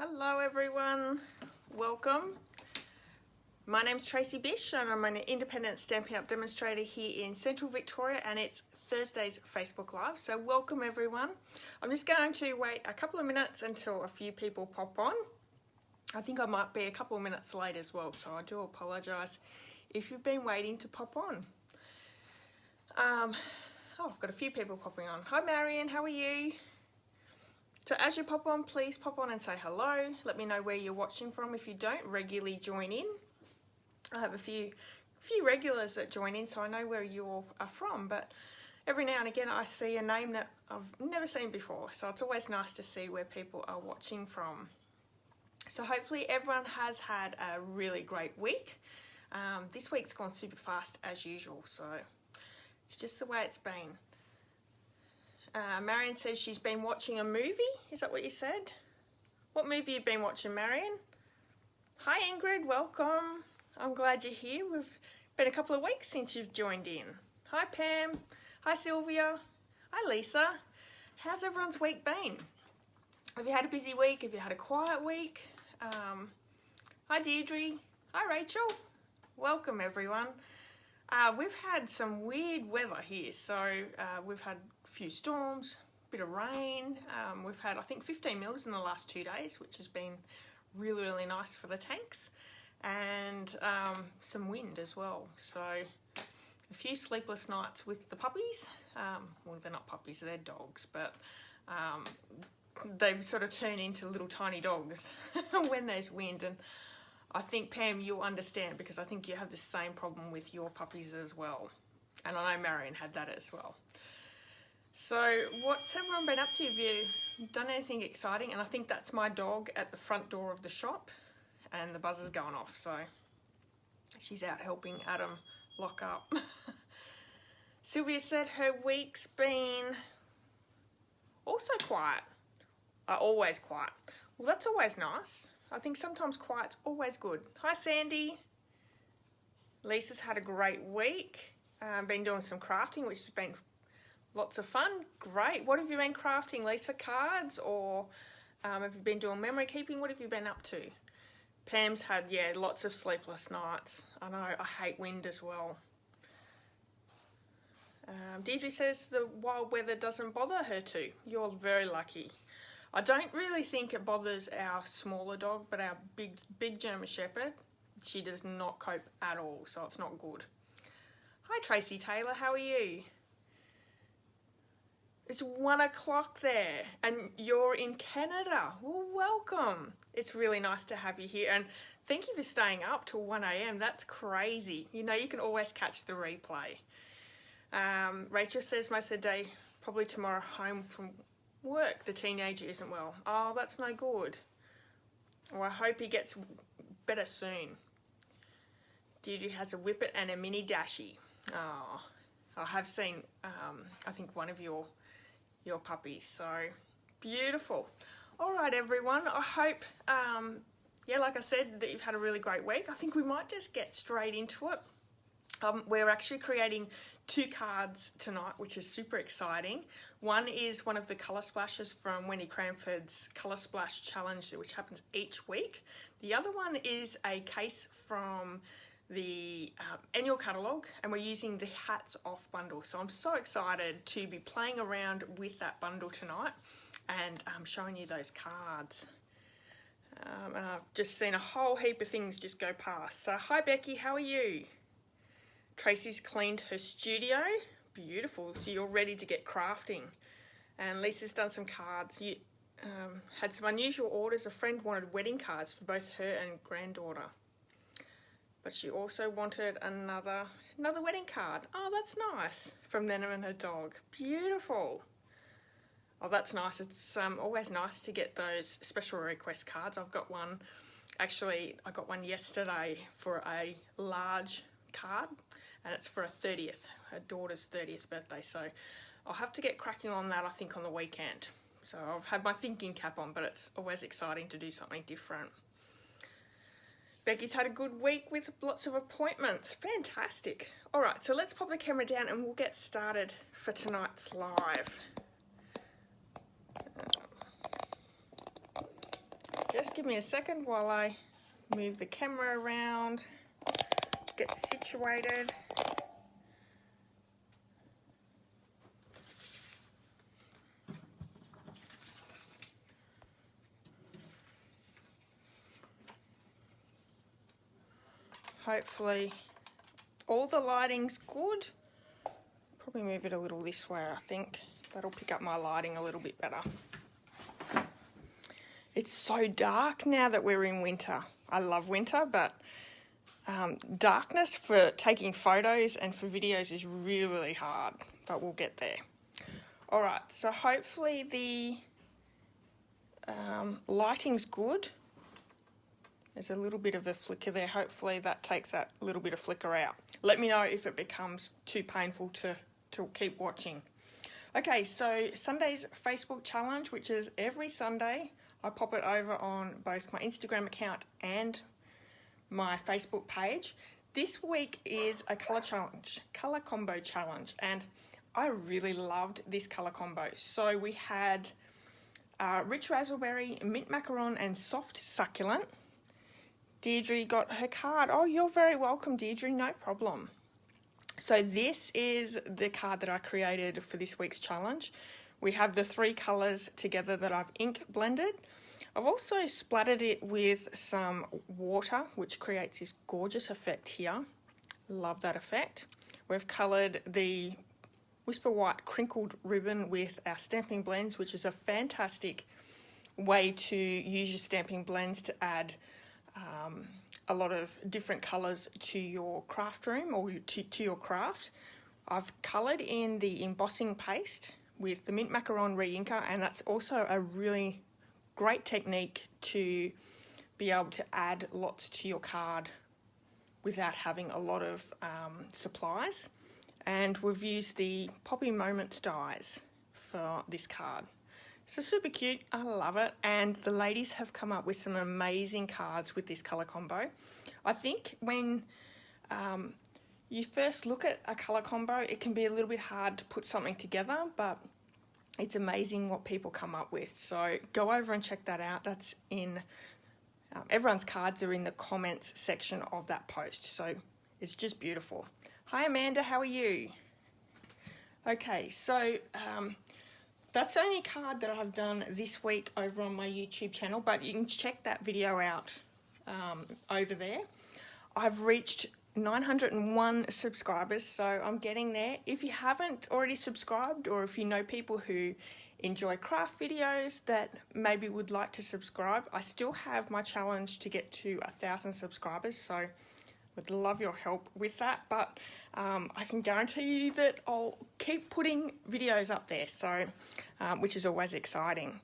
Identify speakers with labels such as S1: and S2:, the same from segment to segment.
S1: Hello everyone, welcome. My name's Tracy Bish and I'm an independent Stampin' Up demonstrator here in Central Victoria, and it's Thursday's Facebook Live, so welcome everyone. I'm just going to wait a couple of minutes until a few people pop on. I think I might be a couple of minutes late as well, so I do apologise if you've been waiting to pop on. I've got a few people popping on. Hi Marion, how are you? So as you pop on, please pop on and say hello. Let me know where you're watching from. If you don't regularly join in, I have a few regulars that join in, so I know where you all are from. But every now and again, I see a name that I've never seen before. So it's always nice to see where people are watching from. So hopefully everyone has had a really great week. This week's gone super fast as usual, so it's just the way it's been. Marion says she's been watching a movie. Is that what you said? What movie have you been watching, Marion? Hi Ingrid, welcome. I'm glad you're here. We've been a couple of weeks since you've joined in. Hi Pam. Hi Sylvia. Hi Lisa. How's everyone's week been? Have you had a busy week? Have you had a quiet week? Hi Deirdre. Hi Rachel. Welcome everyone. We've had some weird weather here, so we've had a few storms, a bit of rain. We've had, I think, 15 mils in the last 2 days, which has been really, really nice for the tanks, and some wind as well. So a few sleepless nights with the puppies. Well, they're not puppies, they're dogs, but they sort of turn into little tiny dogs when there's wind. And I think, Pam, you'll understand, because I think you have the same problem with your puppies as well. And I know Marion had that as well. So what's everyone been up to? Have you done anything exciting? And I think that's my dog at the front door of the shop, and the buzzer's going off. So she's out helping Adam lock up. Sylvia said her week's been also quiet. Always quiet. Well, that's always nice. I think sometimes quiet's always good. Hi Sandy. Lisa's had a great week. Been doing some crafting, which has been lots of fun. Great. What have you been crafting, Lisa? Cards, or have you been doing memory keeping? What have you been up to? Pam's had, yeah, lots of sleepless nights. I know, I hate wind as well. Deirdre says the wild weather doesn't bother her too. You're very lucky. I don't really think it bothers our smaller dog, but our big German Shepherd, she does not cope at all, so it's not good. Hi Tracy Taylor, how are you? It's 1 o'clock there, and you're in Canada. Well, welcome. It's really nice to have you here, and thank you for staying up till 1 a.m. That's crazy. You know, you can always catch the replay. Rachel says most of the day, probably tomorrow home from work. The teenager isn't well. Oh, that's no good. Well, I hope he gets better soon. Deirdre has a Whippet and a mini Dashie. Oh, I have seen, I think, one of your puppies. So beautiful. All right, everyone. I hope, yeah, like I said, that you've had a really great week. I think we might just get straight into it. We're actually creating 2 cards tonight, which is super exciting. One is one of the colour splashes from Wendy Cranford's Colour Splash Challenge, which happens each week. The other one is a case from the annual catalogue, and we're using the Hats Off bundle. So I'm so excited to be playing around with that bundle tonight, and I'm showing you those cards. And I've just seen a whole heap of things just go past. So hi Becky, how are you? Tracy's cleaned her studio. Beautiful. So you're ready to get crafting. And Lisa's done some cards. You had some unusual orders. A friend wanted wedding cards for both her and granddaughter. But she also wanted another wedding card. Oh, that's nice. From them and her dog. Beautiful. Oh, that's nice. It's always nice to get those special request cards. I've got one. Actually, I got one yesterday for a large card, and it's for her 30th, her daughter's 30th birthday. So I'll have to get cracking on that, I think, on the weekend. So I've had my thinking cap on, but it's always exciting to do something different. Becky's had a good week with lots of appointments. Fantastic. All right, so let's pop the camera down and we'll get started for tonight's live. just give me a second while I move the camera around, get situated. Hopefully all the lighting's good. Probably move it a little this way, I think. That'll pick up my lighting a little bit better. It's so dark now that we're in winter. I love winter, but darkness for taking photos and for videos is really, really hard, but we'll get there. All right, so hopefully the lighting's good. There's a little bit of a flicker there. Hopefully that takes that little bit of flicker out. Let me know if it becomes too painful to keep watching. Okay, so Sunday's Facebook challenge, which is every Sunday. I pop it over on both my Instagram account and my Facebook page. This week is a colour challenge, colour combo challenge, and I really loved this colour combo. So we had rich raspberry, mint macaron, and soft succulent. Deirdre got her card. Oh, you're very welcome, Deirdre, no problem. So this is the card that I created for this week's challenge. We have the three colours together that I've ink blended. I've also splattered it with some water, which creates this gorgeous effect here. Love that effect. We've coloured the Whisper White crinkled ribbon with our stamping blends, which is a fantastic way to use your stamping blends to add a lot of different colours to your craft room or to your craft. I've coloured in the embossing paste with the mint macaron re-inker, and that's also a really great technique to be able to add lots to your card without having a lot of supplies. And we've used the Poppy Moments dies for this card. So super cute, I love it, and the ladies have come up with some amazing cards with this colour combo. I think when you first look at a colour combo, it can be a little bit hard to put something together, but it's amazing what people come up with. So go over and check that out. That's in, everyone's cards are in the comments section of that post, so it's just beautiful. Hi Amanda, how are you? Okay, so that's the only card that I've done this week over on my YouTube channel, but you can check that video out over there. I've reached 901 subscribers, so I'm getting there. If you haven't already subscribed, or if you know people who enjoy craft videos that maybe would like to subscribe, I still have my challenge to get to 1,000 subscribers, so would love your help with that. But I can guarantee you that I'll keep putting videos up there, so which is always exciting.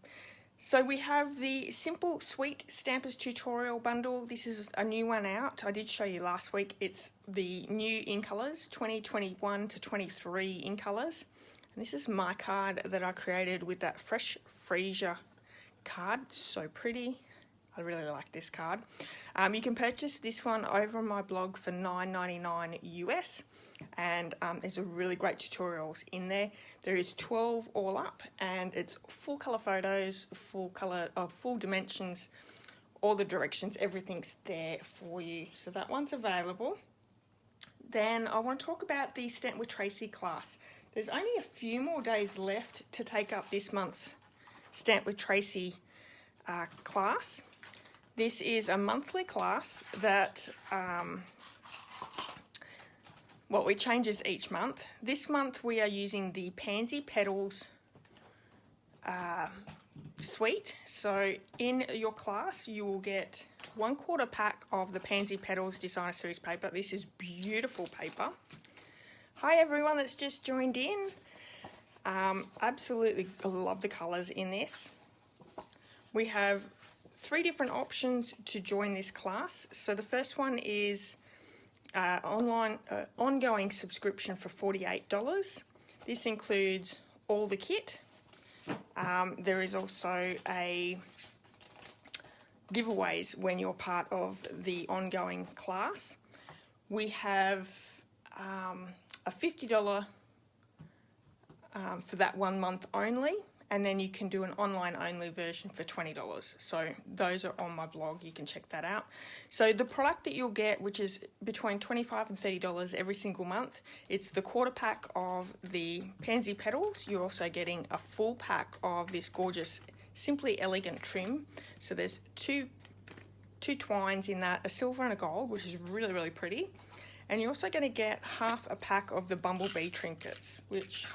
S1: So we have the Simple Sweet Stampers Tutorial Bundle. This is a new one out. I did show you last week. It's the new in colours, 2021 to 23 in colours. And this is my card that I created with that Fresh Freesia card. So pretty. I really like this card. You can purchase this one over on my blog for $9.99 US, and there's a really great tutorials in there. There is 12 all up, and it's full colour photos, full colour of full dimensions, all the directions, everything's there for you. So that one's available. Then I want to talk about the Stamp with Tracy class. There's only a few more days left to take up this month's Stamp with Tracy class. This is a monthly class that, well, it changes each month. This month we are using the Pansy Petals suite. So in your class you will get 1/4 pack of the Pansy Petals Designer Series paper. This is beautiful paper. Hi everyone that's just joined in. Absolutely love the colours in this. We have 3 different options to join this class. So the first one is ongoing subscription for $48. This includes all the kit. There is also a giveaways when you're part of the ongoing class. We have a $50 for that 1 month only, and then you can do an online only version for $20. So those are on my blog, you can check that out. So the product that you'll get, which is between $25 and $30 every single month, it's the quarter pack of the pansy petals. You're also getting a full pack of this gorgeous Simply Elegant trim. So there's two twines in that, a silver and a gold, which is really, really pretty. And you're also going to get half a pack of the Bumblebee trinkets, which,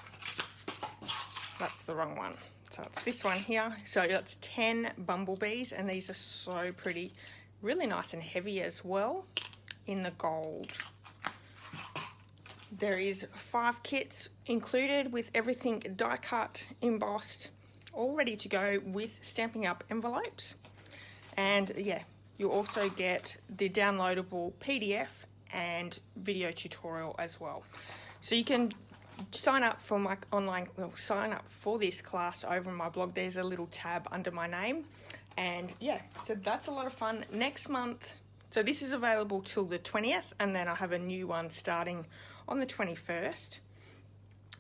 S1: that's the wrong one. So it's this one here. So that's 10 bumblebees, and these are so pretty. Really nice and heavy as well in the gold. There is 5 kits included with everything die cut, embossed, all ready to go with Stampin' Up envelopes. And yeah, you also get the downloadable PDF and video tutorial as well. So you can sign up for my sign up for this class over on my blog. There's a little tab under my name. And yeah, so that's a lot of fun. Next month, so this is available till the 20th, and then I have a new one starting on the 21st.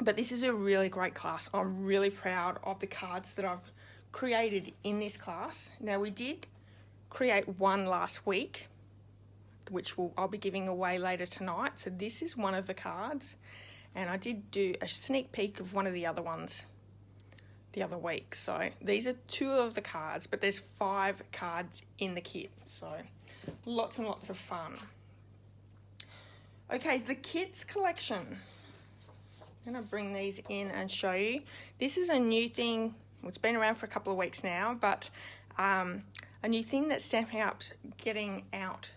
S1: But this is a really great class. I'm really proud of the cards that I've created in this class. Now, we did create one last week, which I'll be giving away later tonight. So this is one of the cards, and I did do a sneak peek of one of the other ones the other week. So these are 2 of the cards, but there's 5 cards in the kit. So lots and lots of fun. Okay, the kids collection. I'm going to bring these in and show you. This is a new thing. It's been around for a couple of weeks now, but a new thing that Stampin' Up's getting out.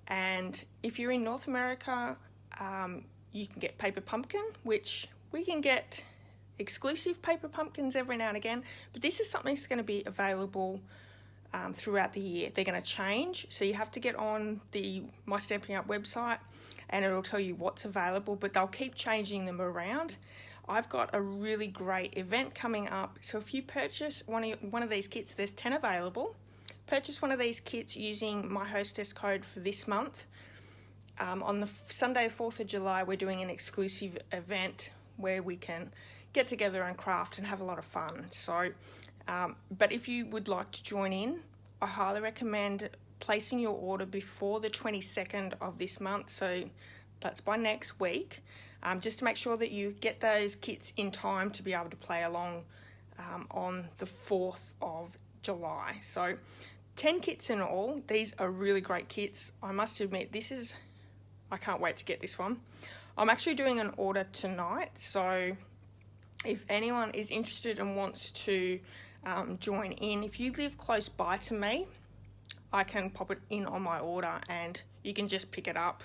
S1: And if you're in North America, you can get paper pumpkin, which we can get exclusive paper pumpkins every now and again. But this is something that's going to be available throughout the year. They're going to change, so you have to get on the My Stampin' Up website, and it'll tell you what's available. But they'll keep changing them around. I've got a really great event coming up. So if you purchase one of these kits, there's 10 available. Purchase one of these kits using my hostess code for this month. On the Sunday, 4th of July, we're doing an exclusive event where we can get together and craft and have a lot of fun. So, but if you would like to join in, I highly recommend placing your order before the 22nd of this month. So that's by next week, just to make sure that you get those kits in time to be able to play along on the 4th of July. So 10 kits in all. These are really great kits. I must admit, I can't wait to get this one. I'm actually doing an order tonight, so if anyone is interested and wants to join in, if you live close by to me, I can pop it in on my order and you can just pick it up,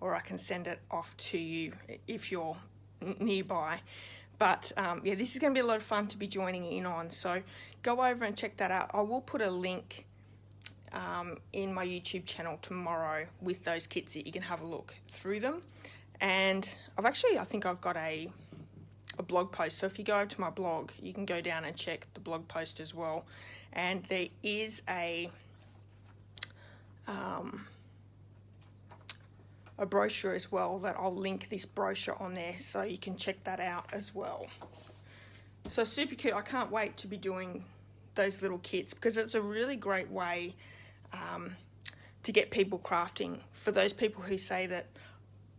S1: or I can send it off to you if you're nearby. But yeah, this is going to be a lot of fun to be joining in on, so go over and check that out. I will put a link in my YouTube channel tomorrow with those kits that you can have a look through them. And I think I've got a blog post, so if you go over to my blog, you can go down and check the blog post as well. And there is a brochure as well that I'll link this brochure on there, so you can check that out as well. So super cute. I can't wait to be doing those little kits, because it's a really great way to get people crafting. For those people who say that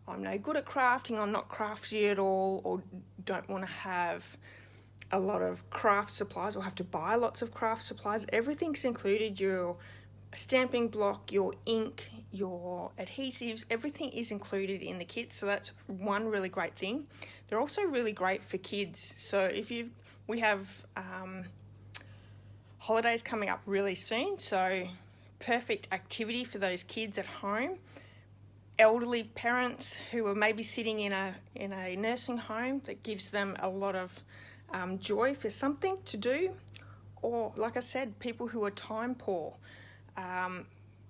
S1: I'm no good at crafting, I'm not crafty at all, or don't want to have a lot of craft supplies or have to buy lots of craft supplies, everything's included. Your stamping block, your ink, your adhesives, everything is included in the kit. So that's one really great thing. They're also really great for kids. So we have holidays coming up really soon, so perfect activity for those kids at home. Elderly parents who are maybe sitting in a nursing home, that gives them a lot of joy for something to do. Or like I said, people who are time poor,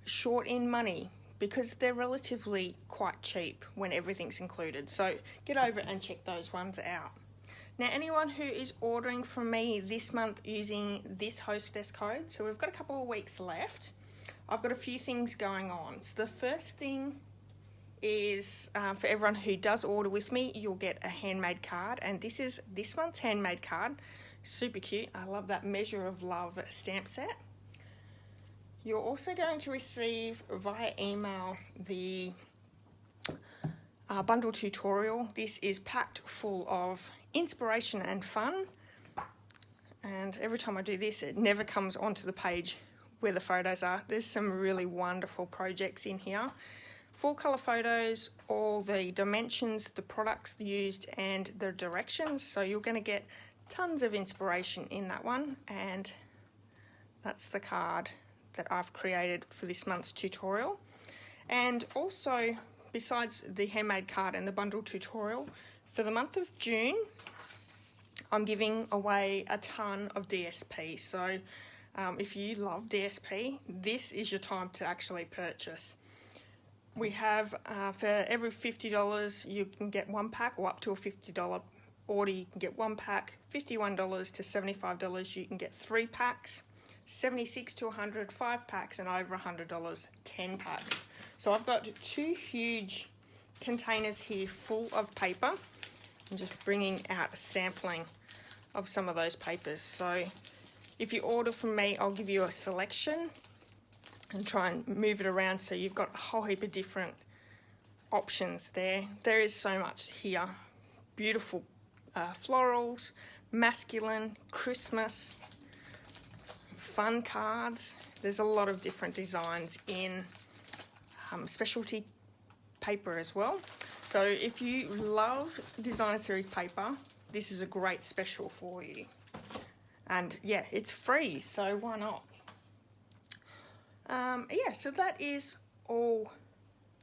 S1: short in money, because they're relatively quite cheap when everything's included. So get over and check those ones out. Now, anyone who is ordering from me this month using this hostess code, so we've got a couple of weeks left, I've got a few things going on. So the first thing is for everyone who does order with me, you'll get a handmade card, and this is this month's handmade card. Super cute. I love that Measure of Love stamp set. You're also going to receive via email the bundle tutorial. This is packed full of inspiration and fun. And every time I do this, it never comes onto the page where the photos are. There's some really wonderful projects in here. Full colour photos, all the dimensions, the products used, and the directions. So you're going to get tons of inspiration in that one. And that's the card that I've created for this month's tutorial. And also, besides the handmade card and the bundle tutorial, for the month of June, I'm giving away a ton of DSP. So if you love DSP, this is your time to actually purchase. We have, for every $50, you can get one pack, or up to a $50 order, you can get one pack. $51 to $75, you can get 3 packs. $76 to $100, 5 packs, and over $100, 10 packs. So I've got 2 huge containers here full of paper. I'm just bringing out a sampling of some of those papers. So if you order from me, I'll give you a selection and try and move it around so you've got a whole heap of different options there. There is so much here. Beautiful florals, masculine, Christmas, fun cards. There's a lot of different designs in specialty paper as well. So if you love designer series paper, this is a great special for you. And yeah, it's free, so why not? Yeah, so that is all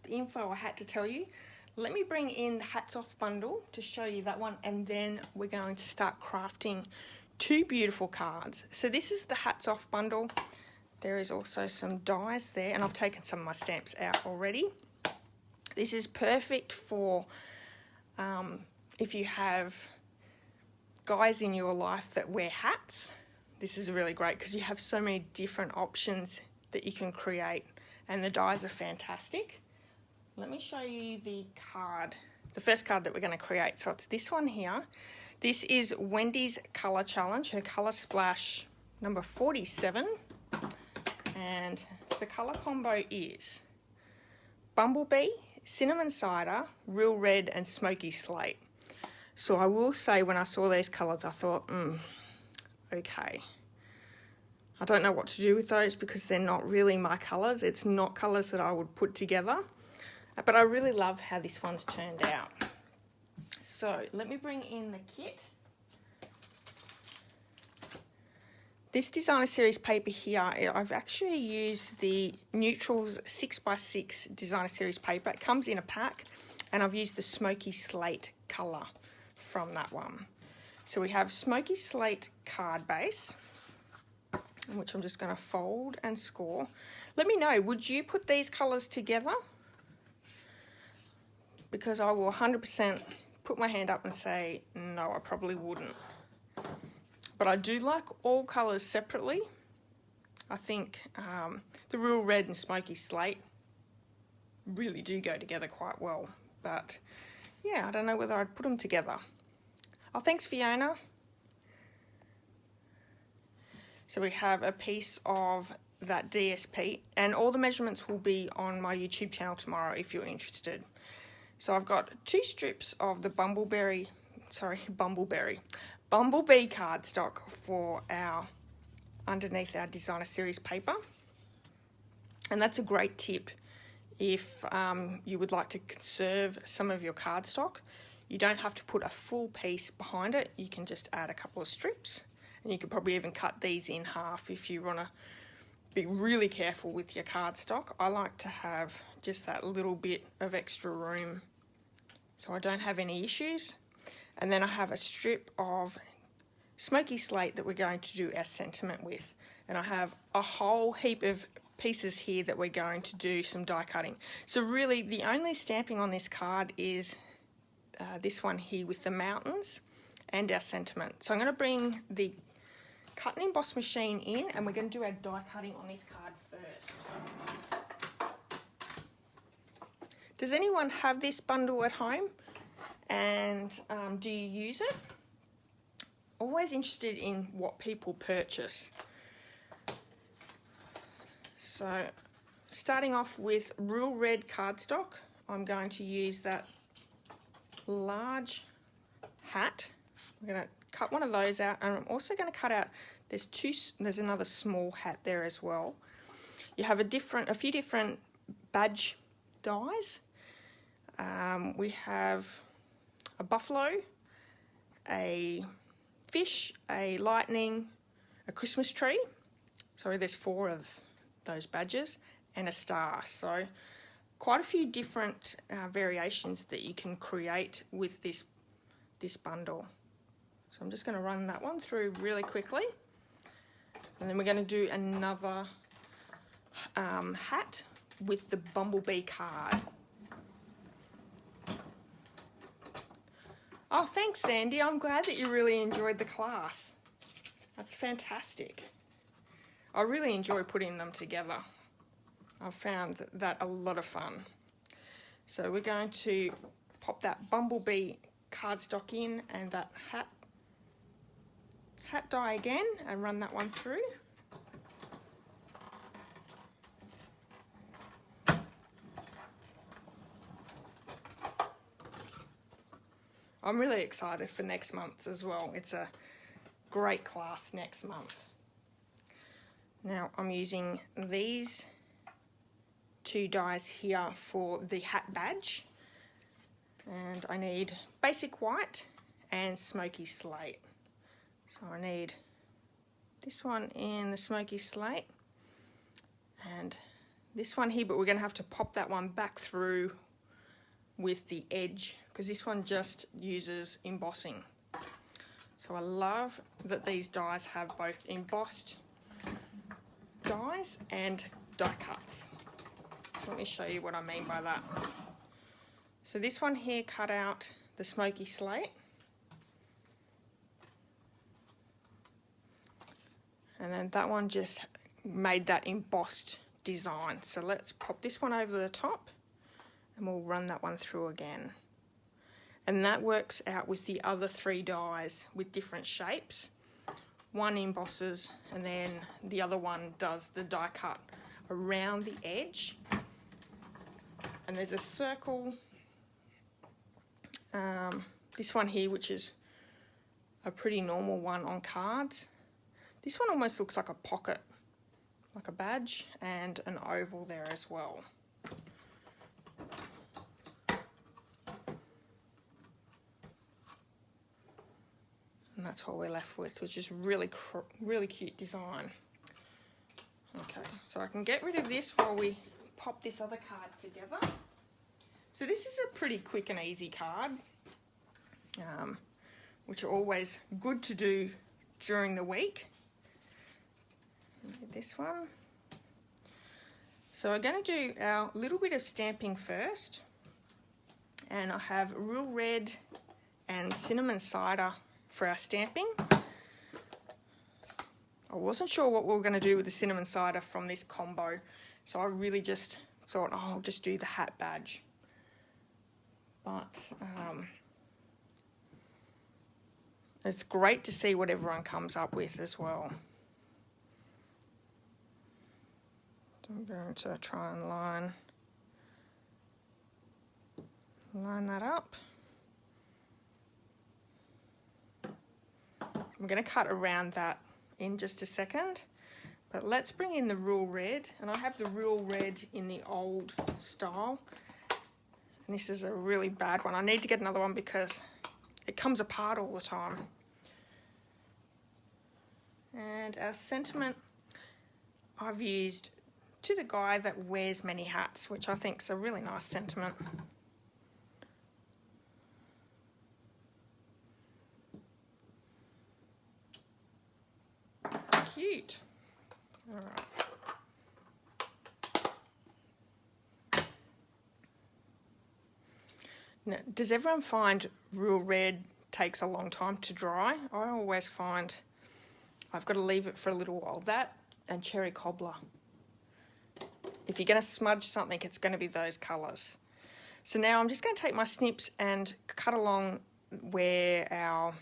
S1: the info I had to tell you. Let me bring in the Hats Off bundle to show you that one, and then we're going to start crafting 2 beautiful cards. So this is the Hats Off bundle. There is also some dies there, and I've taken some of my stamps out already. This is perfect for if you have guys in your life that wear hats. This is really great because you have so many different options that you can create, and the dies are fantastic. Let me show you the card, the first card that we're going to create. So it's this one here. This is Wendy's Colour Challenge, her Colour Splash number 47. And the colour combo is Bumblebee, Cinnamon Cider, Real Red, and Smoky Slate. So I will say, when I saw these colours, I thought, okay. I don't know what to do with those because they're not really my colours. It's not colours that I would put together. But I really love how this one's turned out. So let me bring in the kit. This designer series paper here, I've actually used the Neutrals 6x6 designer series paper. It comes in a pack, and I've used the Smoky Slate colour from that one. So we have Smoky Slate card base, which I'm just going to fold and score. Let me know, would you put these colours together? Because I will 100% put my hand up and say, no, I probably wouldn't. But I do like all colours separately. I think the Real Red and Smoky Slate really do go together quite well. But yeah, I don't know whether I'd put them together. Oh, thanks, Fiona. So we have a piece of that DSP, and all the measurements will be on my YouTube channel tomorrow if you're interested. So I've got 2 strips of the Bumblebee cardstock for our underneath our designer series paper. And that's a great tip if you would like to conserve some of your cardstock. You don't have to put a full piece behind it. You can just add a couple of strips, and you could probably even cut these in half if you want to be really careful with your cardstock. I like to have just that little bit of extra room so I don't have any issues. And then I have a strip of Smoky Slate that we're going to do our sentiment with. And I have a whole heap of pieces here that we're going to do some die cutting. So really the only stamping on this card is this one here with the mountains and our sentiment. So I'm going to bring the cut and emboss machine in, and we're going to do our die cutting on this card first. Does anyone have this bundle at home, and do you use it? always interested in what people purchase. So starting off with real red cardstock, I'm going to use that large hat. I'm going to cut one of those out, and I'm also going to cut out, there's another small hat there as well. You have a few different badge dies. We have a buffalo, a fish, a lightning, a Christmas tree. Sorry, there's 4 of those badges, and a star. So quite a few different variations that you can create with this bundle. So I'm just going to run that one through really quickly, and then we're going to do another hat with the Bumblebee card. Oh, thanks, Sandy. I'm glad that you really enjoyed the class. That's fantastic. I really enjoy putting them together. I've found that a lot of fun. So we're going to pop that Bumblebee cardstock in and that hat die again and run that one through. I'm really excited for next month as well. It's a great class next month. Now I'm using these 2 dies here for the hat badge, and I need basic white and Smoky Slate. So I need this one in the Smoky Slate and this one here, but we're going to have to pop that one back through with the edge because this one just uses embossing. So I love that these dies have both embossed dies and die cuts. So let me show you what I mean by that. So this one here cut out the Smoky Slate, and then that one just made that embossed design. So let's pop this one over the top and we'll run that one through again. And that works out with the other 3 dies with different shapes. One embosses and then the other one does the die cut around the edge. And there's a circle, this one here, which is a pretty normal one on cards. This one almost looks like a pocket, like a badge, and an oval there as well. And that's what we're left with, which is really cute design. Okay, so I can get rid of this while we pop this other card together. So this is a pretty quick and easy card, which are always good to do during the week. This one. So we're going to do our little bit of stamping first, and I have real red and cinnamon cider for our stamping. I wasn't sure what we were going to do with the cinnamon cider from this combo, so I really just thought, oh, I'll just do the hat badge. But it's great to see what everyone comes up with as well. So I'm going to try and line that up. I'm going to cut around that in just a second, but let's bring in the real red, and I have the real red in the old style, and this is a really bad one. I need to get another one because it comes apart all the time. And our sentiment I've used to the guy that wears many hats, which I think is a really nice sentiment. Cute. All right. Now, does everyone find real red takes a long time to dry? I always find I've got to leave it for a little while. That and cherry cobbler. If you're going to smudge something, it's going to be those colours. So now I'm just going to take my snips and cut along where our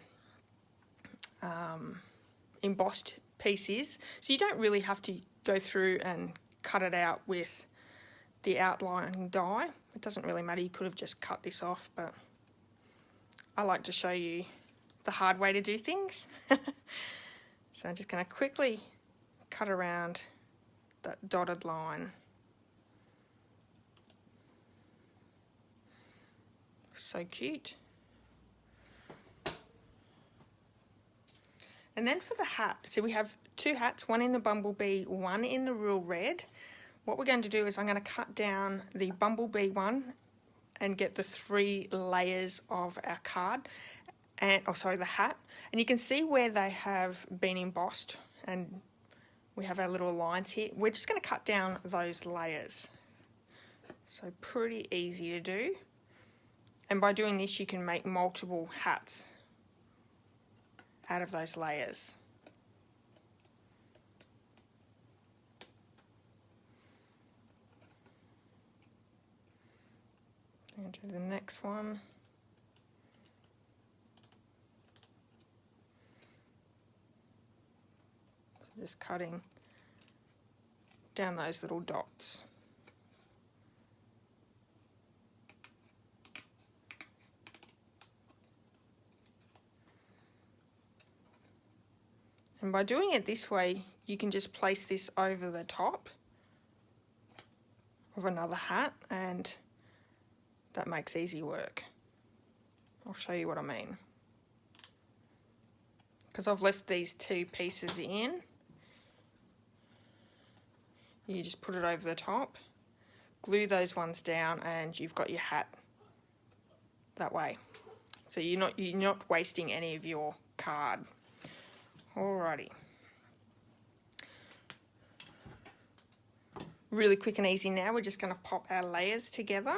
S1: embossed piece is. So you don't really have to go through and cut it out with the outlining die. It doesn't really matter, you could have just cut this off, but I like to show you the hard way to do things. So I'm just going to quickly cut around that dotted line. So cute. And then for the hat, so we have two hats, one in the Bumblebee, one in the Real Red. What we're going to do is I'm going to cut down the Bumblebee one and get the 3 layers of our card, and the hat. And you can see where they have been embossed, and we have our little lines here. We're just going to cut down those layers. So pretty easy to do. And by doing this, you can make multiple hats out of those layers. And do the next one. So just cutting down those little dots. And by doing it this way, you can just place this over the top of another hat, and that makes easy work. I'll show you what I mean. Because I've left these 2 pieces in, you just put it over the top, glue those ones down, and you've got your hat that way. So you're not wasting any of your card. Alrighty. Really quick and easy now, we're just going to pop our layers together.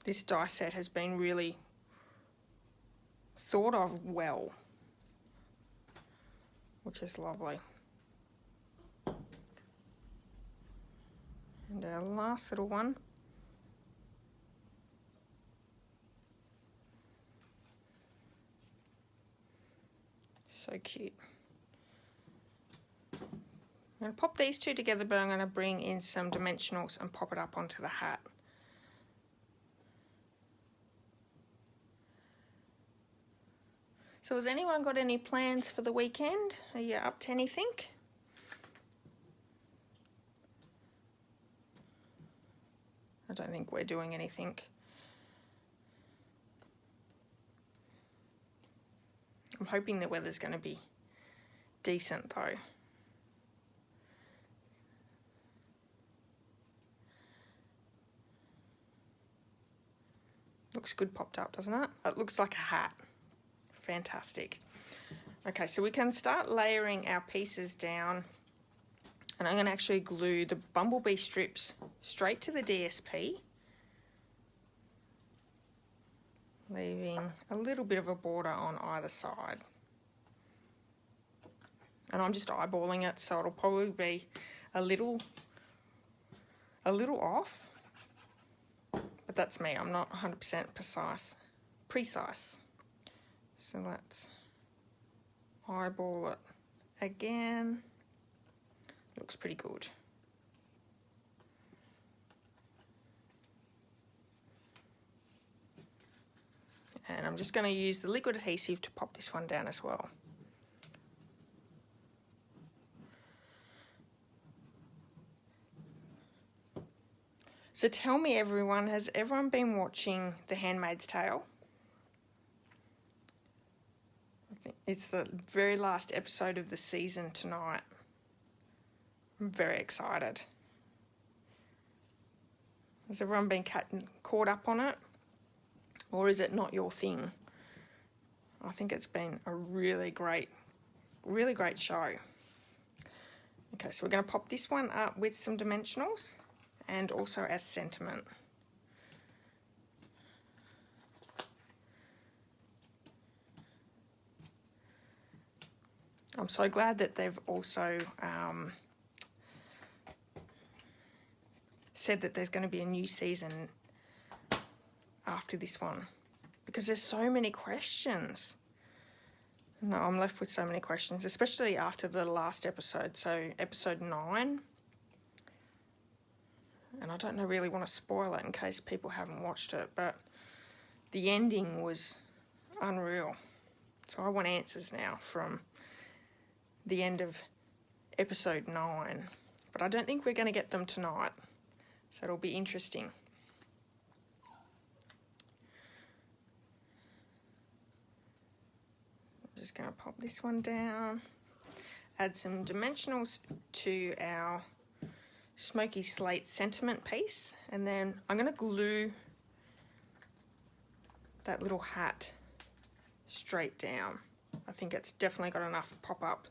S1: This die set has been really thought of well, which is lovely. And our last little one. So cute. I'm going to pop these 2 together, but I'm going to bring in some dimensionals and pop it up onto the hat. So has anyone got any plans for the weekend? Are you up to anything? I don't think we're doing anything. I'm hoping the weather's going to be decent though. Looks good popped up, doesn't it? It looks like a hat. Fantastic. Okay, so we can start layering our pieces down, and I'm going to actually glue the Bumblebee strips straight to the DSP, leaving a little bit of a border on either side. And I'm just eyeballing it, so it'll probably be a little off, but that's me. I'm not 100% precise. So let's eyeball it again. Looks pretty good. And I'm just going to use the liquid adhesive to pop this one down as well. So tell me everyone, has everyone been watching The Handmaid's Tale? It's the very last episode of the season tonight. I'm very excited. Has everyone been caught up on it? Or is it not your thing? I think it's been a really great show. Okay, so we're going to pop this one up with some dimensionals and also our sentiment. I'm so glad that they've also said that there's going to be a new season after this one, because there's so many questions. No, I'm left with so many questions, especially after the last episode, so episode 9. And I don't really want to spoil it in case people haven't watched it, but the ending was unreal. So I want answers now from the end of episode 9. But I don't think we're going to get them tonight, so it'll be interesting. I'm just going to pop this one down, add some dimensionals to our Smoky Slate sentiment piece, and then I'm going to glue that little hat straight down. I think it's definitely got enough pop up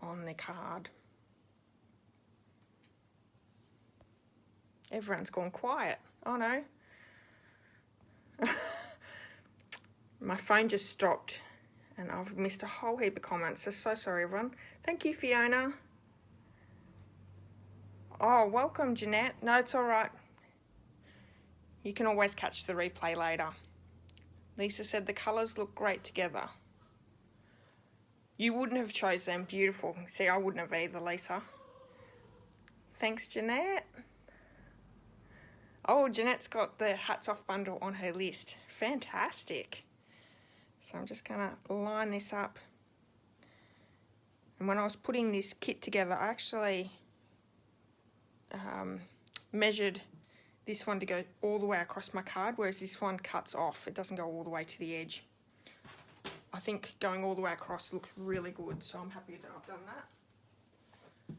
S1: on the card. Everyone's gone quiet. Oh no. My phone just stopped and I've missed a whole heap of comments. So sorry everyone. Thank you, Fiona. Oh, welcome, Jeanette. No, it's all right. You can always catch the replay later. Lisa said the colours look great together. You wouldn't have chose them. Beautiful. See, I wouldn't have either, Lisa. Thanks, Jeanette. Oh, Jeanette's got the Hats Off bundle on her list. Fantastic. So I'm just going to line this up. And when I was putting this kit together, I actually measured this one to go all the way across my card, whereas this one cuts off. It doesn't go all the way to the edge. I think going all the way across looks really good, so I'm happy that I've done that.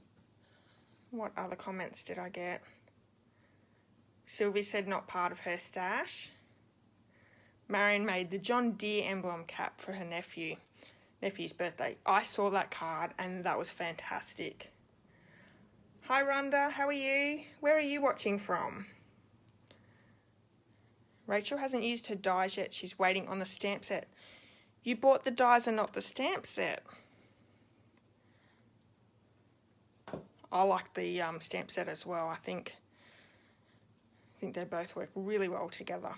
S1: What other comments did I get? Sylvie said not part of her stash. Marion made the John Deere emblem cap for her nephew's birthday. I saw that card and that was fantastic. Hi Rhonda, how are you? Where are you watching from? Rachel hasn't used her dies yet. She's waiting on the stamp set. You bought the dies and not the stamp set. I like the stamp set as well. I think they both work really well together.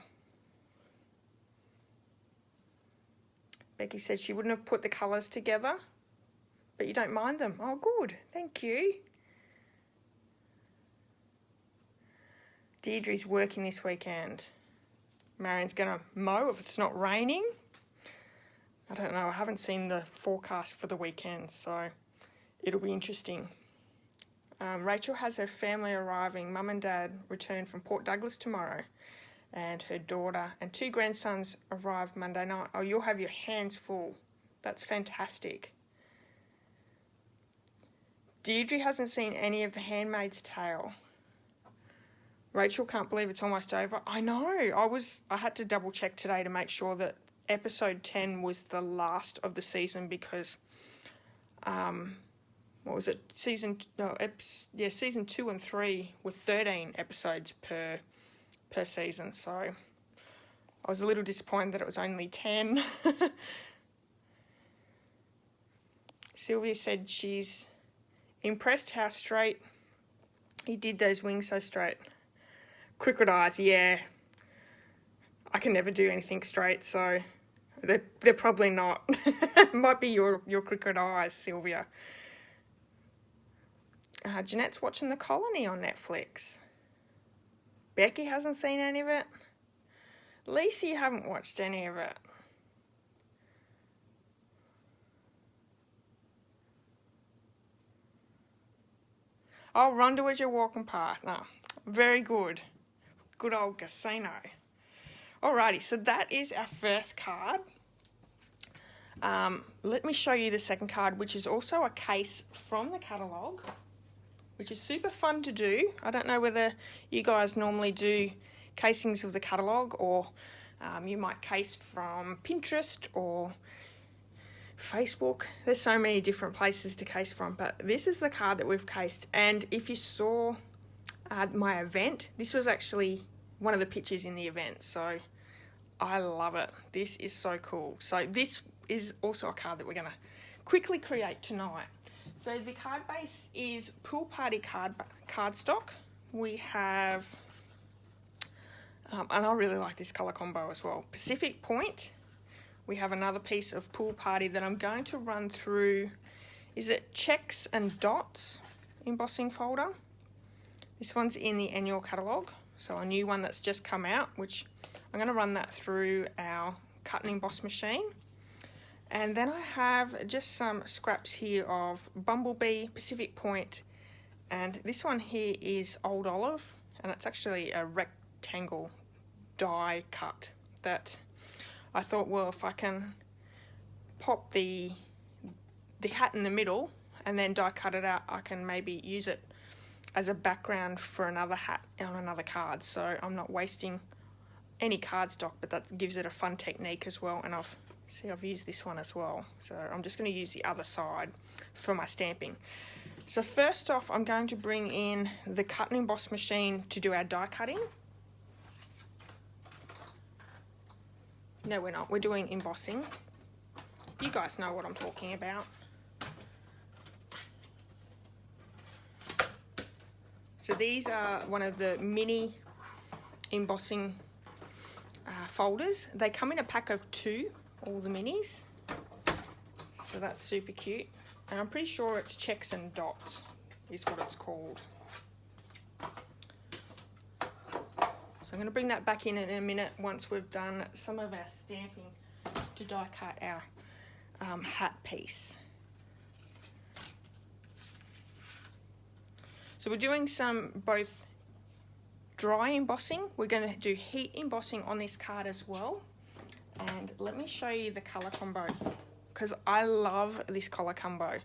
S1: Becky said she wouldn't have put the colours together, but you don't mind them. Oh, good. Thank you. Deirdre's working this weekend. Marion's going to mow if it's not raining. I don't know. I haven't seen the forecast for the weekend, so it'll be interesting. Rachel has her family arriving. Mum and Dad return from Port Douglas tomorrow, and her daughter and 2 grandsons arrive Monday night. Oh, you'll have your hands full. That's fantastic. Deirdre hasn't seen any of The Handmaid's Tale. Rachel can't believe it's almost over. I know. I had to double check today to make sure that episode 10 was the last of the season because, what was it? Season 2 and 3 were 13 episodes per season. So I was a little disappointed that it was only 10. Sylvia said she's impressed how straight he did those wings so straight. Crooked eyes, yeah. I can never do anything straight, so they're probably not. Might be your crooked eyes, Sylvia. Jeanette's watching The Colony on Netflix. Becky hasn't seen any of it. Lisa, you haven't watched any of it. Oh, Rhonda was your walking path. No, very good. Good old casino. Alrighty, so that is our first card. Let me show you the second card, which is also a case from the catalogue, which is super fun to do. I don't know whether you guys normally do casings of the catalogue or you might case from Pinterest or Facebook. There's so many different places to case from, but this is the card that we've cased. And if you saw my event, this was actually one of the pictures in the event, so I love it. This is so cool. So this is also a card that we're going to quickly create tonight. So the card base is Pool Party cardstock. We have, and I really like this colour combo as well, Pacific Point. We have another piece of Pool Party that I'm going to run through, is it Checks and Dots embossing folder. This one's in the annual catalogue, so a new one that's just come out, which I'm going to run that through our cut and emboss machine. And then I have just some scraps here of Bumblebee, Pacific Point, and this one here is Old Olive, and it's actually a rectangle die cut that I thought, well, if I can pop the hat in the middle and then die cut it out, I can maybe use it as a background for another hat on another card, so I'm not wasting any cardstock, but that gives it a fun technique as well. And I've used this one as well, so I'm just going to use the other side for my stamping. So first off, I'm going to bring in the cut and emboss machine to do our die cutting. No, we're not. We're doing embossing. You guys know what I'm talking about. So these are one of the mini embossing folders. They come in a pack of 2, all the minis. So that's super cute. And I'm pretty sure it's Checks and Dots is what it's called. So I'm going to bring that back in a minute once we've done some of our stamping to die cut our hat piece. So we're doing some both dry embossing. We're going to do heat embossing on this card as well. And let me show you the colour combo, because I love this colour combo.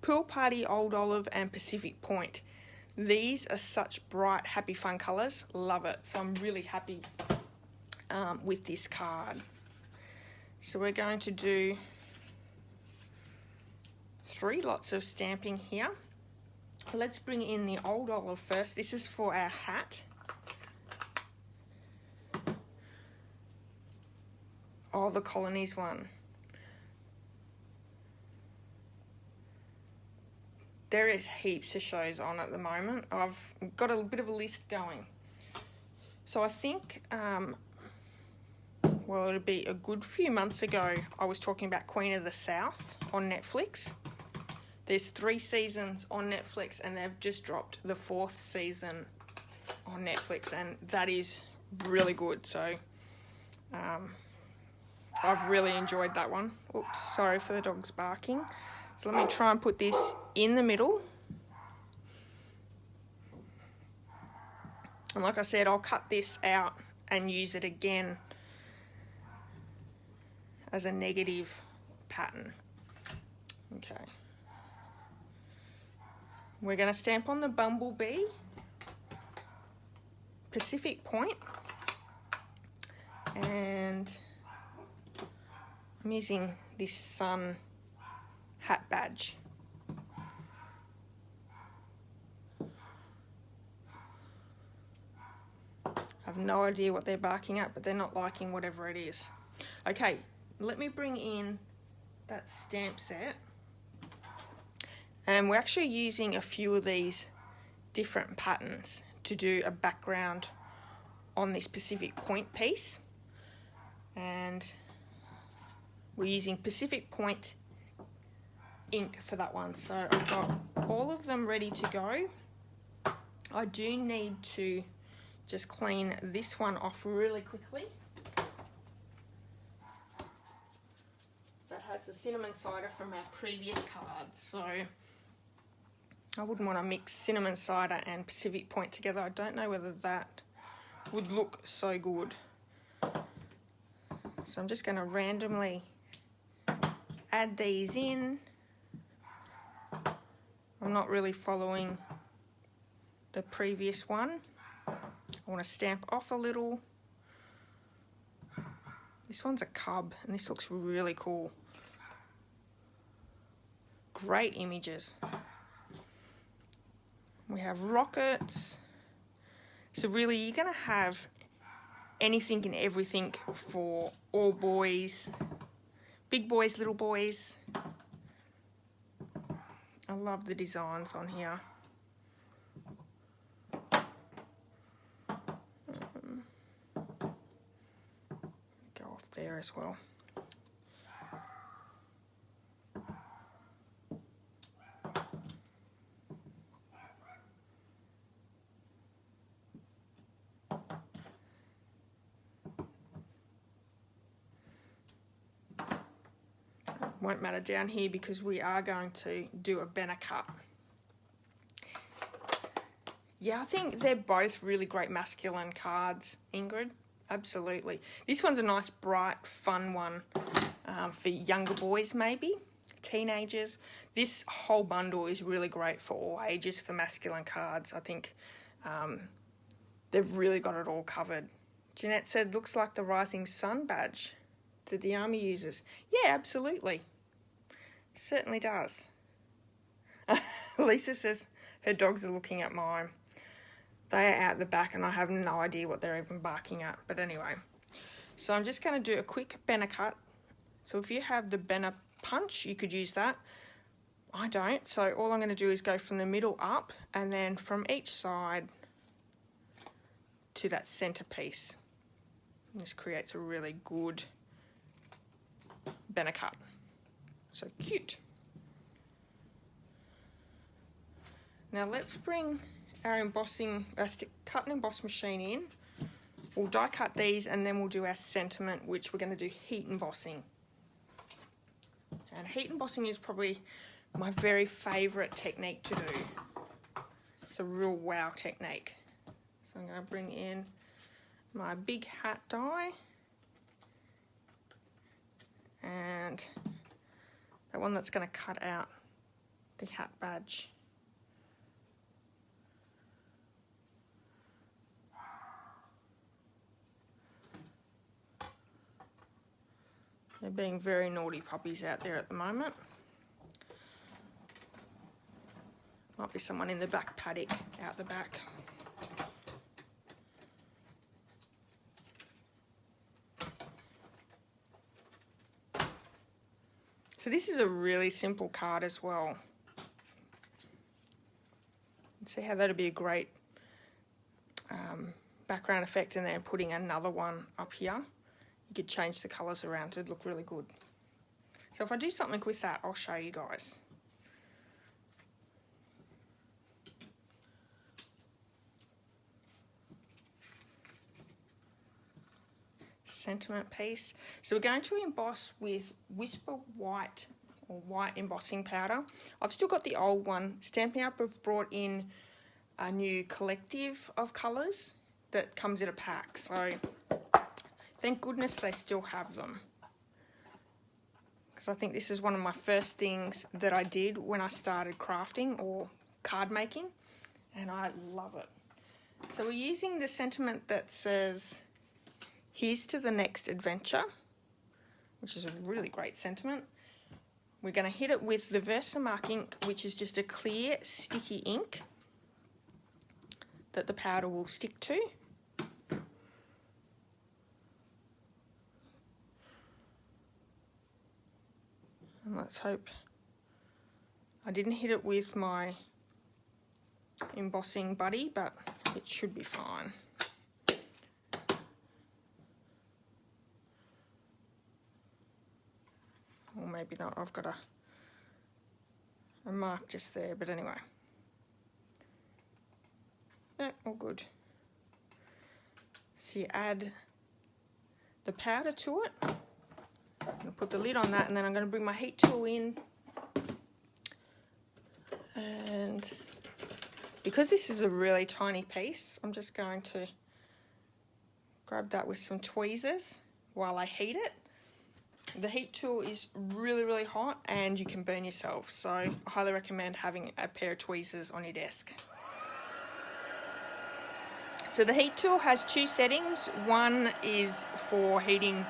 S1: Pool Party, Old Olive and Pacific Point. These are such bright, happy, fun colours. Love it. So I'm really happy with this card. So we're going to do 3 lots of stamping here. Let's bring in the Old Olive first. This is for our hat. Oh, the Colonies one. There is heaps of shows on at the moment. I've got a bit of a list going. So I think, well, it'll be a good few months ago, I was talking about Queen of the South on Netflix. There's 3 seasons on Netflix, and they've just dropped the 4th season on Netflix, and that is really good. So I've really enjoyed that one. Oops, sorry for the dogs barking. So let me try and put this in the middle. And like I said, I'll cut this out and use it again as a negative pattern. Okay. We're going to stamp on the Bumblebee, Pacific Point, and I'm using this sun hat badge. I have no idea what they're barking at, but they're not liking whatever it is. Okay, let me bring in that stamp set. And we're actually using a few of these different patterns to do a background on this Pacific Point piece. And we're using Pacific Point ink for that one. So I've got all of them ready to go. I do need to just clean this one off really quickly. That has the cinnamon cider from our previous cards. So I wouldn't want to mix cinnamon cider and Pacific Point together. I don't know whether that would look so good. So I'm just going to randomly add these in. I'm not really following the previous one. I want to stamp off a little. This one's a cub, and this looks really cool. Great images. We have rockets. So really, you're going to have anything and everything for all boys, big boys, little boys. I love the designs on here. Go off there as well. Won't matter down here because we are going to do a banner cut. Yeah, I think they're both really great masculine cards, Ingrid. Absolutely. This one's a nice, bright, fun one for younger boys maybe, teenagers. This whole bundle is really great for all ages for masculine cards. I think they've really got it all covered. Jeanette said, looks like the Rising Sun badge that the army uses. Yeah, absolutely. Certainly does. Lisa says her dogs are looking at mine. They are out the back and I have no idea what they're even barking at. But anyway, so I'm just going to do a quick banner cut. So if you have the banner punch, you could use that. I don't. So all I'm going to do is go from the middle up and then from each side to that center piece. And this creates a really good banner cut. So cute. Now let's bring our embossing, cut and emboss machine in. We'll die cut these and then we'll do our sentiment, which we're going to do heat embossing. And heat embossing is probably my very favourite technique to do. It's a real wow technique. So I'm going to bring in my big hat die and that one that's going to cut out the hat badge. They're being very naughty puppies out there at the moment. Might be someone in the back paddock out the back. So this is a really simple card as well. See how that'd be a great background effect, and then putting another one up here. You could change the colours around to look really good. So if I do something with that, I'll show you guys. Sentiment piece. So we're going to emboss with Whisper White or white embossing powder. I've still got the old one. Stampin' Up have brought in a new collective of colours that comes in a pack. So thank goodness they still have them. Because I think this is one of my first things that I did when I started crafting or card making. And I love it. So we're using the sentiment that says, "Here's to the next adventure," which is a really great sentiment. We're going to hit it with the Versamark ink, which is just a clear, sticky ink that the powder will stick to. And let's hope I didn't hit it with my embossing buddy, but it should be fine. Or maybe not, I've got a mark just there, but anyway. Yeah, all good. So you add the powder to it. I'm going to put the lid on that, and then I'm going to bring my heat tool in. And because this is a really tiny piece, I'm just going to grab that with some tweezers while I heat it. The heat tool is really, really hot and you can burn yourself, so I highly recommend having a pair of tweezers on your desk. So the heat tool has two settings. One is for heating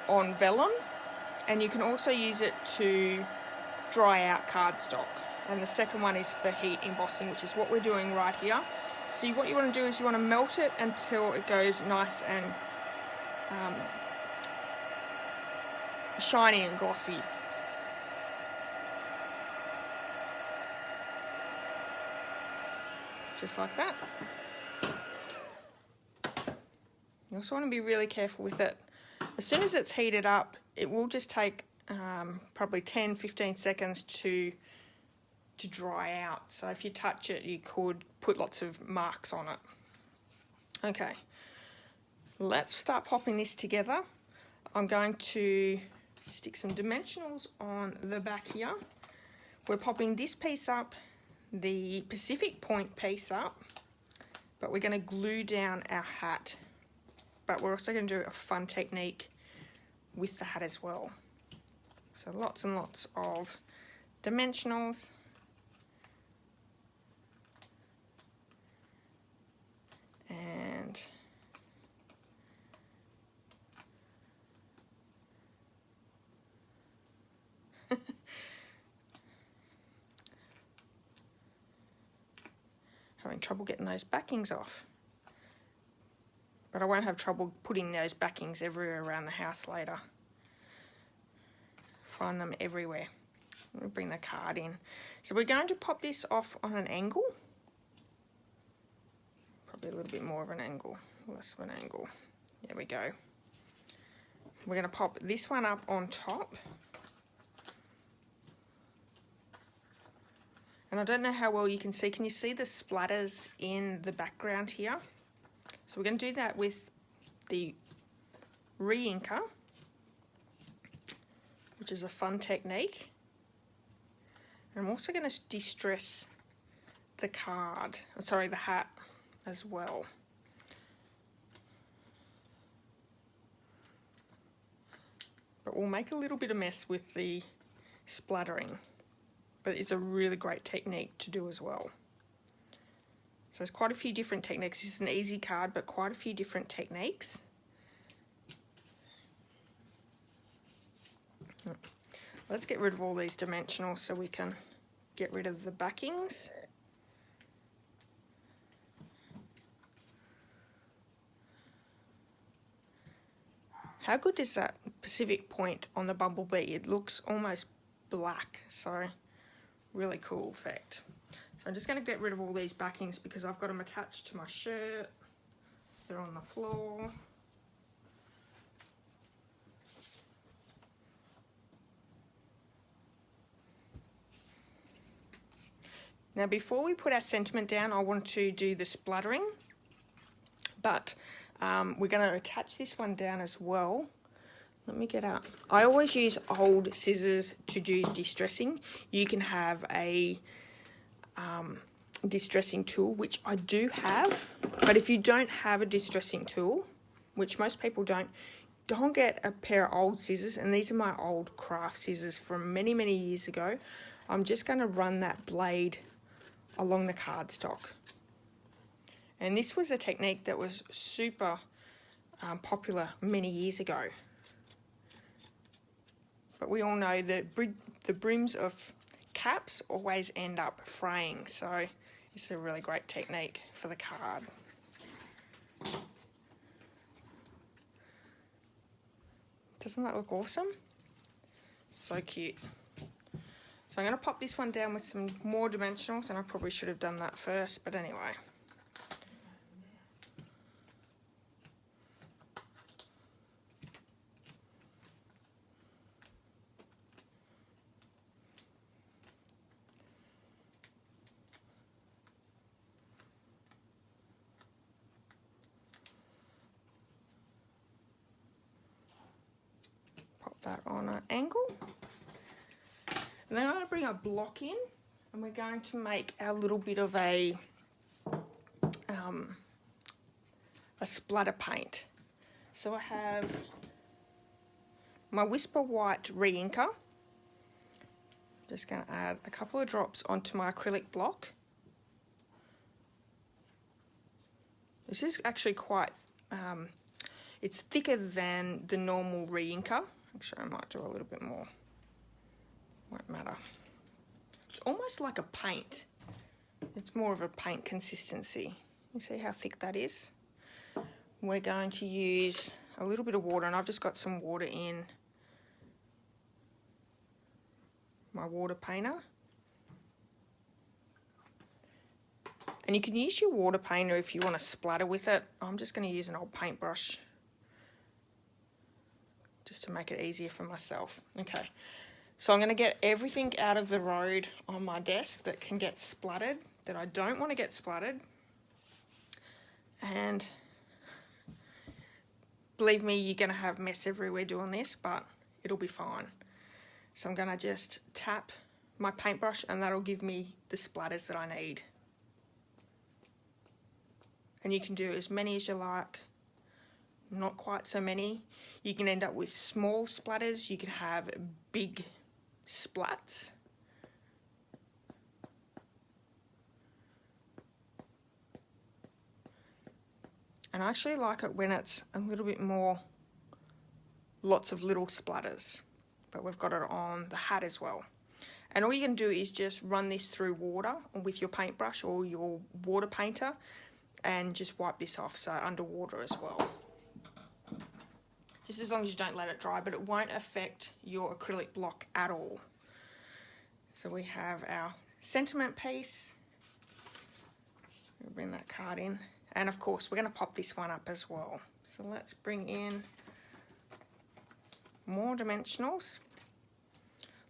S1: on vellum, and you can also use it to dry out cardstock. And the second one is for heat embossing, which is what we're doing right here. So what you want to do is you want to melt it until it goes nice and shiny and glossy. just like that. You also want to be really careful with it. As soon as it's heated up, it will just take probably 10-15 seconds to dry out. So if you touch it, you could put lots of marks on it. Okay, let's start popping this together. I'm going to stick some dimensionals on the back here. We're popping this piece up, the Pacific Point piece up, but we're going to glue down our hat. But we're also going to do a fun technique with the hat as well. So lots and lots of dimensionals. And having trouble getting those backings off. But I won't have trouble putting those backings everywhere around the house later. Find them everywhere. Let me bring the card in. So we're going to pop this off on an angle. Probably a little bit more of an angle, less of an angle. There we go. We're going to pop this one up on top. And I don't know how well you can see. Can you see the splatters in the background here? So we're going to do that with the 𝐷𝐸𝐼𝐼, which is a fun technique. And I'm also going to distress the the hat as well. But we'll make a little bit of mess with the splattering. But it's a really great technique to do as well. So there's quite a few different techniques. This is an easy card, but quite a few different techniques. Let's get rid of all these dimensionals so we can get rid of the backings. How good is that Pacific Point on the Bumblebee? It looks almost black, so really cool effect. So I'm just going to get rid of all these backings because I've got them attached to my shirt. They're on the floor. Now before we put our sentiment down, I want to do the splattering, but we're going to attach this one down as well. Let me get out. I always use old scissors to do distressing. You can have a distressing tool, which I do have, but if you don't have a distressing tool, which most people don't, go and get a pair of old scissors, and these are my old craft scissors from many years ago. I'm just going to run that blade along the cardstock, and this was a technique that was super popular many years ago, but we all know that the brims of caps always end up fraying, so it's a really great technique for the card. Doesn't that look awesome? So cute. So I'm going to pop this one down with some more dimensionals, and I probably should have done that first, but anyway. That on an angle, and then I'm going to bring a block in, and we're going to make our little bit of a splatter paint. So I have my Whisper White 𝐷𝐸𝐼𝐼. Just going to add a couple of drops onto my acrylic block. This is actually quite it's thicker than the normal 𝐷𝐸𝐼𝐼. Actually, I might do a little bit more. Won't matter. It's almost like a paint. It's more of a paint consistency. You see how thick that is? We're going to use a little bit of water, and I've just got some water in my water painter. And you can use your water painter if you want to splatter with it. I'm just going to use an old paintbrush just to make it easier for myself. Okay, so I'm going to get everything out of the road on my desk that can get splattered, that I don't want to get splattered. And believe me, you're going to have mess everywhere doing this, but it'll be fine. So I'm going to just tap my paintbrush and that'll give me the splatters that I need. And you can do as many as you like, not quite so many. You can end up with small splatters, you can have big splats. And I actually like it when it's a little bit more, lots of little splatters, but we've got it on the hat as well. And all you can do is just run this through water with your paintbrush or your water painter and just wipe this off, so underwater as well. Just as long as you don't let it dry, but it won't affect your acrylic block at all. So we have our sentiment piece. We'll bring that card in. And of course, we're going to pop this one up as well. So let's bring in more dimensionals.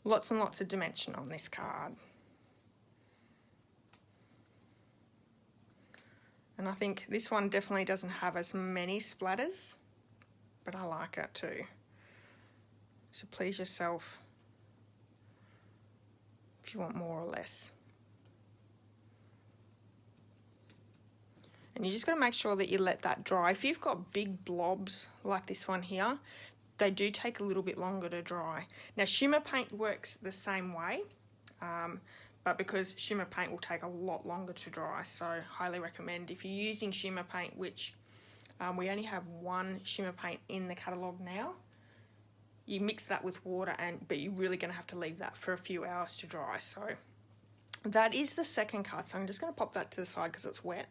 S1: Lots and lots of dimension on this card. And I think this one definitely doesn't have as many splatters, but I like it too. So please yourself if you want more or less. And you just got to make sure that you let that dry. If you've got big blobs like this one here, they do take a little bit longer to dry. Now shimmer paint works the same way, but because shimmer paint will take a lot longer to dry, so highly recommend if you're using shimmer paint, which we only have one shimmer paint in the catalogue now, you mix that with water, but you're really going to have to leave that for a few hours to dry. So that is the second card, so I'm just going to pop that to the side because it's wet.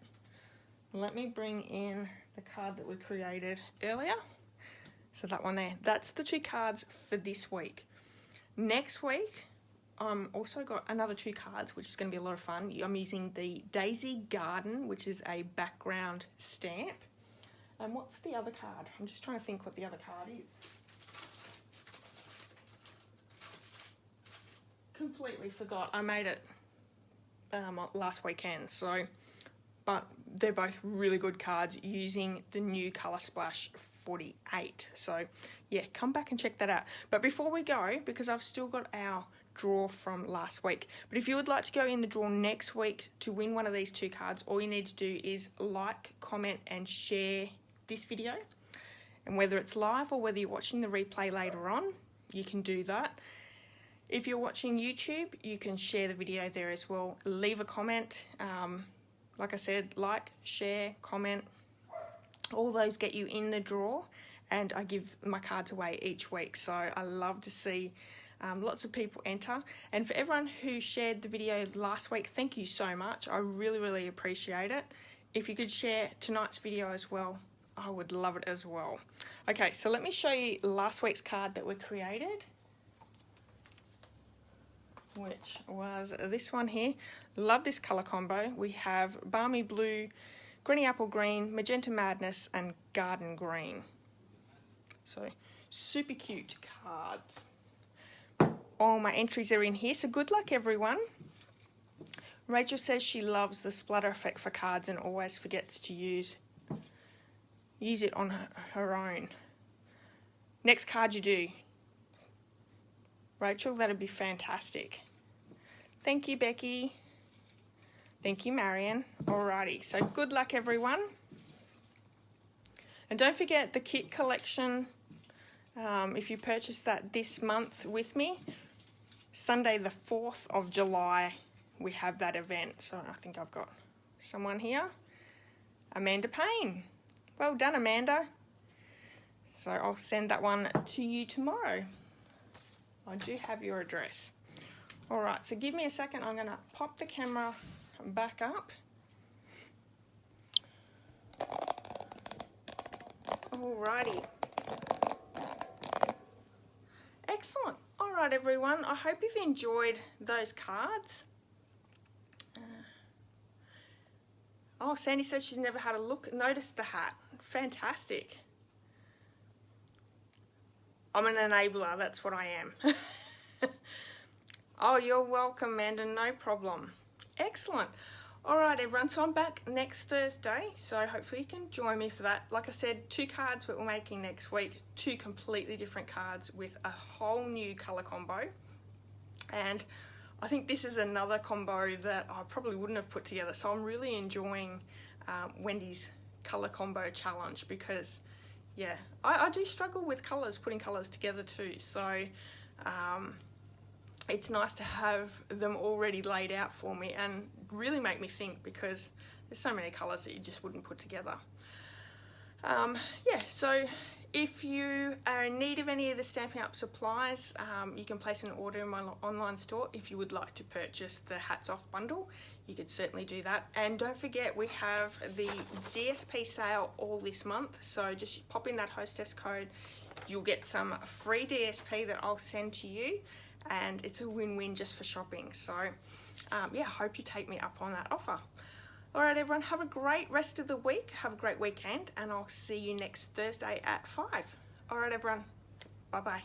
S1: Let me bring in the card that we created earlier. So that one there, that's the two cards for this week. Next week, also got another two cards, which is going to be a lot of fun. I'm using the Daisy Garden, which is a background stamp. And what's the other card? I'm just trying to think what the other card is. Completely forgot. I made it last weekend, so, but they're both really good cards using the new Colour Splash 48. So yeah, come back and check that out. But before we go, because I've still got our draw from last week, but if you would like to go in the draw next week to win one of these two cards, all you need to do is like, comment and share this video, and whether it's live or whether you're watching the replay later on, you can do that. If you're watching YouTube, you can share the video there as well. Leave a comment. Like I said, like, share, comment, all those get you in the draw, and I give my cards away each week, so I love to see lots of people enter. And for everyone who shared the video last week, thank you so much. I really, really appreciate it. If you could share tonight's video as well, I would love it as well. Okay, so let me show you last week's card that we created, which was this one here. Love this colour combo. We have Balmy Blue, Greeny Apple Green, Magenta Madness and Garden Green. So super cute cards. All my entries are in here, so good luck everyone. Rachel says she loves the splatter effect for cards and always forgets to use it on her own. Next card you do, Rachel, that'd be fantastic. Thank you, Becky. Thank you, Marion. Alrighty, so good luck everyone. And don't forget the kit collection. If you purchase that this month with me, Sunday the 4th of July, we have that event. So I think I've got someone here. Amanda Payne. Well done, Amanda. So I'll send that one to you tomorrow. I do have your address. All right, so give me a second. I'm gonna pop the camera back up. Alrighty. Excellent. All right, everyone. I hope you've enjoyed those cards. Oh, Sandy says she's never had a look, noticed the hat. Fantastic. I'm an enabler, that's what I am. Oh, you're welcome, Amanda, no problem. Excellent. All right, everyone, so I'm back next Thursday, so hopefully you can join me for that. Like I said, 2 cards that we're making next week, 2 completely different cards with a whole new colour combo. And I think this is another combo that I probably wouldn't have put together, so I'm really enjoying Wendy's colour combo challenge because, yeah, I do struggle with colours, putting colours together too, so it's nice to have them already laid out for me and really make me think because there's so many colours that you just wouldn't put together. Yeah, so if you are in need of any of the Stampin' Up supplies, you can place an order in my online store. If you would like to purchase the Hats Off bundle, you could certainly do that. And don't forget, we have the DSP sale all this month, so just pop in that hostess code. You'll get some free DSP that I'll send to you, and it's a win-win just for shopping. So yeah, I hope you take me up on that offer. All right, everyone, have a great rest of the week. Have a great weekend, and I'll see you next Thursday at 5. All right, everyone, bye-bye.